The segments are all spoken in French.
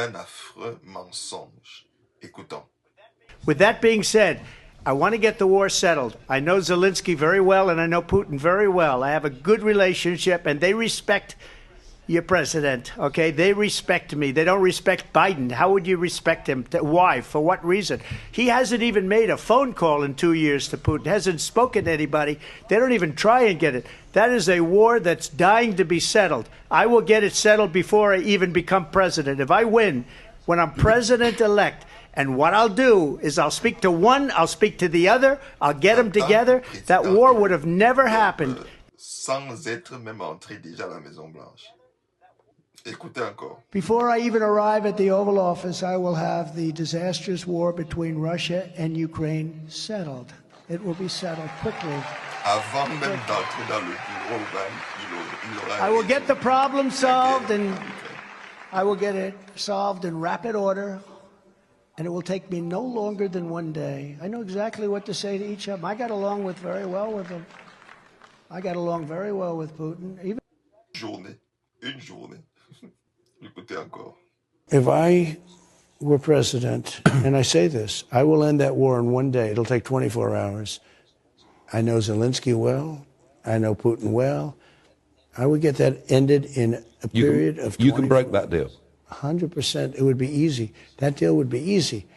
un affreux mensonge. Écoutons. With that being said, I want to get the war settled. I know Zelensky very well, and I know Putin very well. I have a good relationship, and they respect your president, okay? They respect me. They don't respect Biden. How would you respect him? Why? For what reason? He hasn't even made a phone call in 2 years to Putin, hasn't spoken to anybody. They don't even try and get it. That is a war that's dying to be settled. I will get it settled before I even become president. If I win, when I'm president-elect, and what I'll do is I'll speak to one, I'll speak to the other, I'll get them together. That war would have never happened. Sans être même entré déjà à la Maison-Blanche. Écoutez encore. Before I even arrive at the Oval Office, I will have the disastrous war between Russia and Ukraine settled. It will be settled quickly. Avant même d'entrer dans le bureau, il aura I will get the problem solved, and I will get it solved in rapid order. And it will take me no longer than 1 day. I know exactly what to say to each of them. I got along very well with them. I got along very well with Putin. Une journée. Écoutez encore. If I were president, and I say this, I will end that war in 1 day. It'll take 24 hours. I know Zelensky well. I know Putin well. I would get that ended in a period of 24 You can break that deal. 100%. It would be easy. That deal would be easy.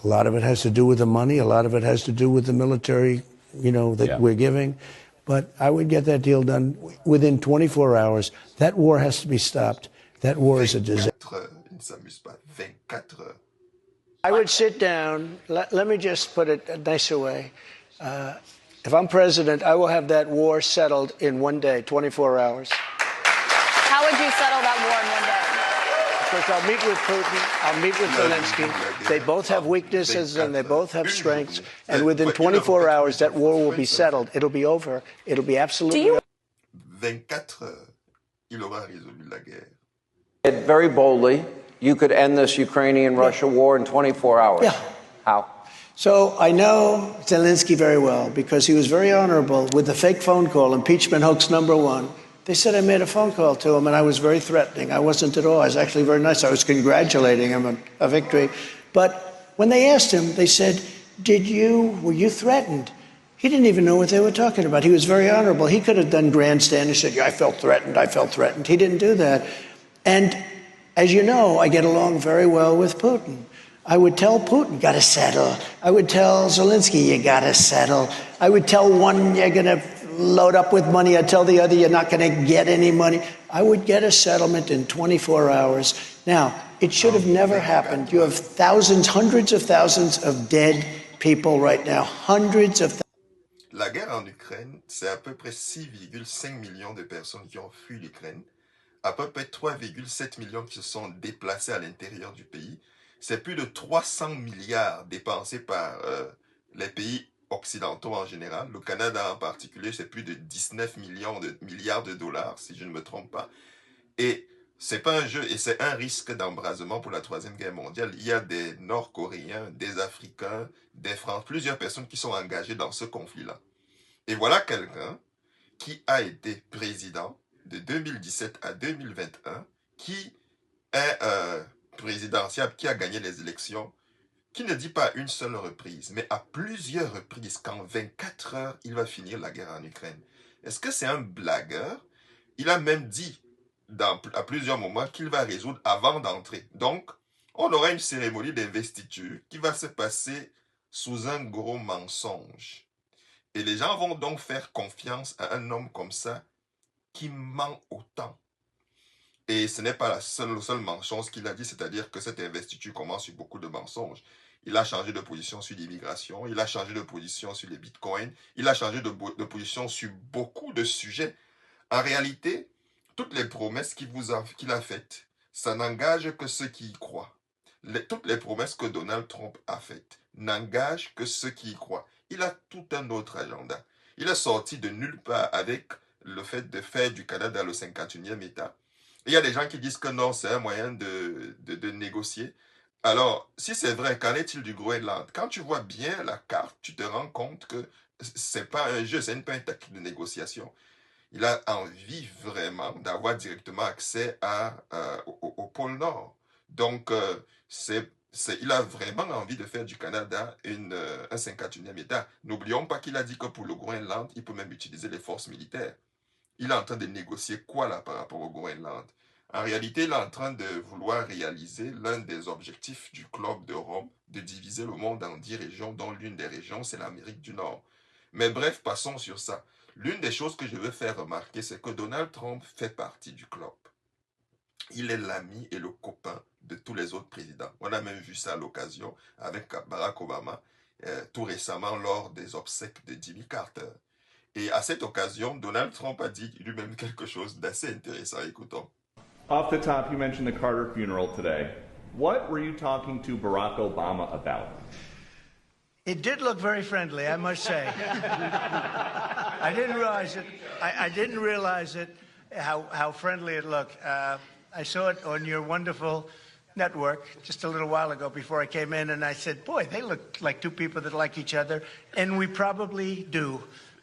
A lot of it has to do with the money. A lot of it has to do with the military, that we're giving. But I would get that deal done within 24 hours. That war has to be stopped. That war is a disaster. 24 heures. I would sit down. Let me just put it a nicer way. If I'm president, I will have that war settled in 1 day, 24 hours. How would you settle that war in 1 day? Because I'll meet with Putin, I'll meet with Zelensky. They both have weaknesses and they both have strengths. And within 24 hours, that war will be settled. It'll be over. It'll be absolutely over. 24 heures, il aura résolu la guerre. Very boldly, you could end this Ukrainian-Russia war in 24 hours. Yeah. How? So I know Zelensky very well because he was very honorable with the fake phone call, impeachment hoax #1. They said I made a phone call to him, and I was very threatening. I wasn't at all. I was actually very nice. I was congratulating him on a victory. But when they asked him, they said, were you threatened? He didn't even know what they were talking about. He was very honorable. He could have done grandstand and said, yeah, I felt threatened. He didn't do that. And as you know, I get along very well with Putin. I would tell Putin, got to settle. I would tell Zelensky, you got to settle. I would tell one, you're going to load up with money. I'd tell the other, you're not going to get any money. I would get a settlement in 24 hours. Now, it should have never happened. You have thousands, hundreds of thousands of dead people right now. Hundreds of thousands. La guerre en Ukraine, c'est à peu près 6,5 millions de personnes qui ont fui l'Ukraine. À peu près 3,7 millions qui se sont déplacés à l'intérieur du pays. C'est plus de 300 milliards dépensés par les pays occidentaux en général. Le Canada en particulier, c'est plus de 19 milliards de dollars, si je ne me trompe pas. Et c'est pas un jeu, et c'est un risque d'embrasement pour la Troisième Guerre mondiale. Il y a des Nord-Coréens, des Africains, des Français, plusieurs personnes qui sont engagées dans ce conflit-là. Et voilà quelqu'un qui a été président de 2017 à 2021, qui est présidentiable, qui a gagné les élections, qui ne dit pas une seule reprise, mais à plusieurs reprises qu'en 24 heures, il va finir la guerre en Ukraine. Est-ce que c'est un blagueur? Il a même dit à plusieurs moments qu'il va résoudre avant d'entrer. Donc, on aura une cérémonie d'investiture qui va se passer sous un gros mensonge. Et les gens vont donc faire confiance à un homme comme ça qui ment autant. Et ce n'est pas le seul mensonge qu'il a dit, c'est-à-dire que cette investiture commence sur beaucoup de mensonges. Il a changé de position sur l'immigration, il a changé de position sur les bitcoins, il a changé de position sur beaucoup de sujets. En réalité, toutes les promesses qu'il a faites, ça n'engage que ceux qui y croient. Toutes les promesses que Donald Trump a faites n'engagent que ceux qui y croient. Il a tout un autre agenda. Il est sorti de nulle part avec le fait de faire du Canada le 51e État. Et il y a des gens qui disent que non, c'est un moyen de négocier. Alors, si c'est vrai, qu'en est-il du Groenland? Quand tu vois bien la carte, tu te rends compte que c'est pas un jeu, c'est pas une tactique de négociation. Il a envie vraiment d'avoir directement accès au pôle Nord. Donc, il a vraiment envie de faire du Canada un 51e État. N'oublions pas qu'il a dit que pour le Groenland, il peut même utiliser les forces militaires. Il est en train de négocier quoi là par rapport au Groenland? En réalité, il est en train de vouloir réaliser l'un des objectifs du Club de Rome, de diviser le monde en 10 régions, dont l'une des régions, c'est l'Amérique du Nord. Mais bref, passons sur ça. L'une des choses que je veux faire remarquer, c'est que Donald Trump fait partie du club. Il est l'ami et le copain de tous les autres présidents. On a même vu ça à l'occasion avec Barack Obama, tout récemment lors des obsèques de Jimmy Carter. Et à cette occasion, Donald Trump a dit lui-même quelque chose d'assez intéressant. Écoutons. Off the top, you mentioned the Carter funeral today. What were you talking to Barack Obama about? It did look very friendly, I must say. I didn't realize it. I didn't realize it, how friendly it looked. I saw it on your wonderful network just a little while ago before I came in, and I said, boy, they look like two people that like each other, and we probably do.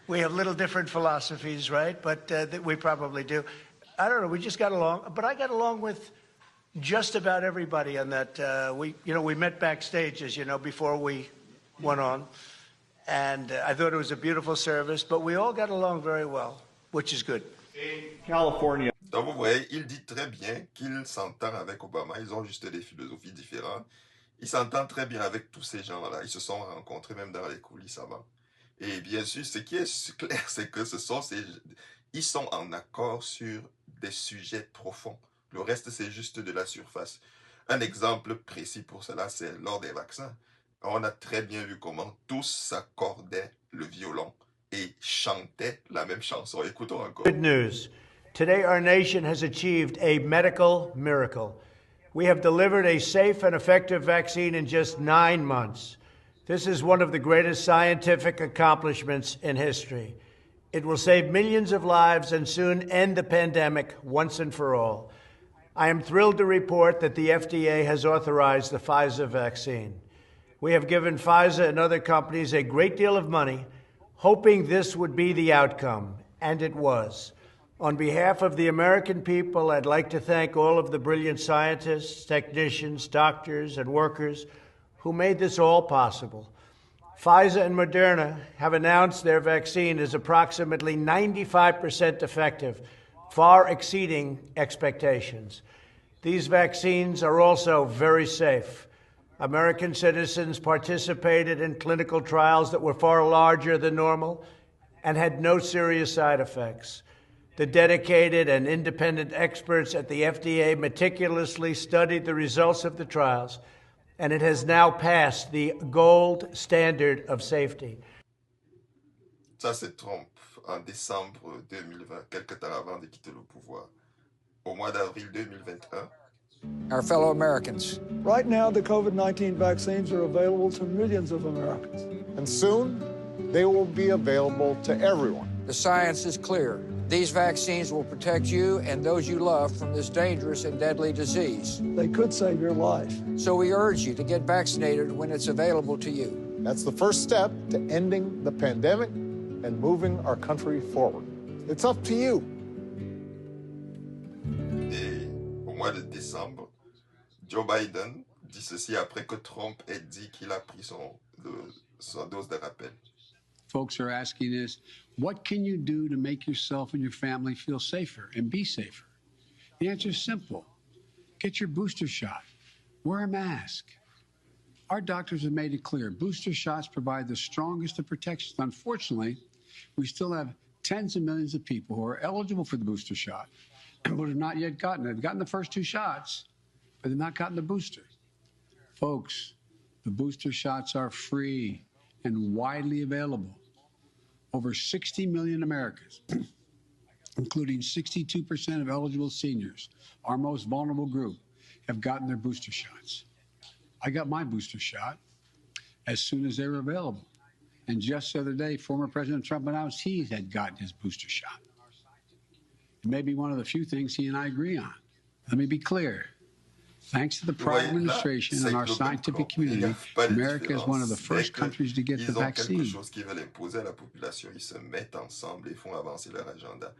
We have little different philosophies, right? But we probably do. I don't know, we just got along, but I got along with just about everybody on that. We met backstage, as you know, before we went on, and I thought it was a beautiful service, but we all got along very well, which is good. In California. Donc vous voyez, il dit très bien qu'il s'entend avec Obama. Ils ont juste des philosophies différentes. Il s'entend très bien avec tous ces gens-là. Ils se sont rencontrés même dans les coulisses avant. Et bien sûr, ce qui est clair, c'est que ils sont en accord sur des sujets profonds. Le reste, c'est juste de la surface. Un exemple précis pour cela, c'est lors des vaccins. On a très bien vu comment tous s'accordaient le violon et chantaient la même chanson. Écoutons encore. Good news. Today, our nation has achieved a medical miracle. We have delivered a safe and effective vaccine in just 9 months. This is one of the greatest scientific accomplishments in history. It will save millions of lives and soon end the pandemic once and for all. I am thrilled to report that the FDA has authorized the Pfizer vaccine. We have given Pfizer and other companies a great deal of money, hoping this would be the outcome, and it was. On behalf of the American people, I'd like to thank all of the brilliant scientists, technicians, doctors, and workers who made this all possible. Pfizer and Moderna have announced their vaccine is approximately 95% effective, far exceeding expectations. These vaccines are also very safe. American citizens participated in clinical trials that were far larger than normal and had no serious side effects. The dedicated and independent experts at the FDA meticulously studied the results of the trials, and it has now passed the gold standard of safety. Ça, c'est Trump en décembre 2020, quelque temps avant de quitter le pouvoir. Au mois d'avril 2021. Our fellow Americans. Right now, the COVID-19 vaccines are available to millions of Americans. And soon, they will be available to everyone. The science is clear. These vaccines will protect you and those you love from this dangerous and deadly disease. They could save your life. So we urge you to get vaccinated when it's available to you. That's the first step to ending the pandemic and moving our country forward. It's up to you. Et au mois de décembre, Joe Biden dit ceci après que Trump ait dit qu'il a pris sa dose de rappel. Folks are asking is, what can you do to make yourself and your family feel safer and be safer? The answer is simple. Get your booster shot. Wear a mask. Our doctors have made it clear. Booster shots provide the strongest of protections. Unfortunately, we still have tens of millions of people who are eligible for the booster shot but have not yet gotten it. They've gotten the first 2 shots, but they've not gotten the booster. Folks, the booster shots are free and widely available. Over 60 million Americans, including 62% of eligible seniors, our most vulnerable group, have gotten their booster shots. I got my booster shot as soon as they were available. And just the other day, former President Trump announced he had gotten his booster shot. It may be one of the few things he and I agree on. Let me be clear. Thanks to the prior administration and our scientific community, America is one of the first countries to get the vaccine. Ils ont quelque chose qu'ils veulent imposer à la population. Ils se mettent ensemble et font avancer leur agenda.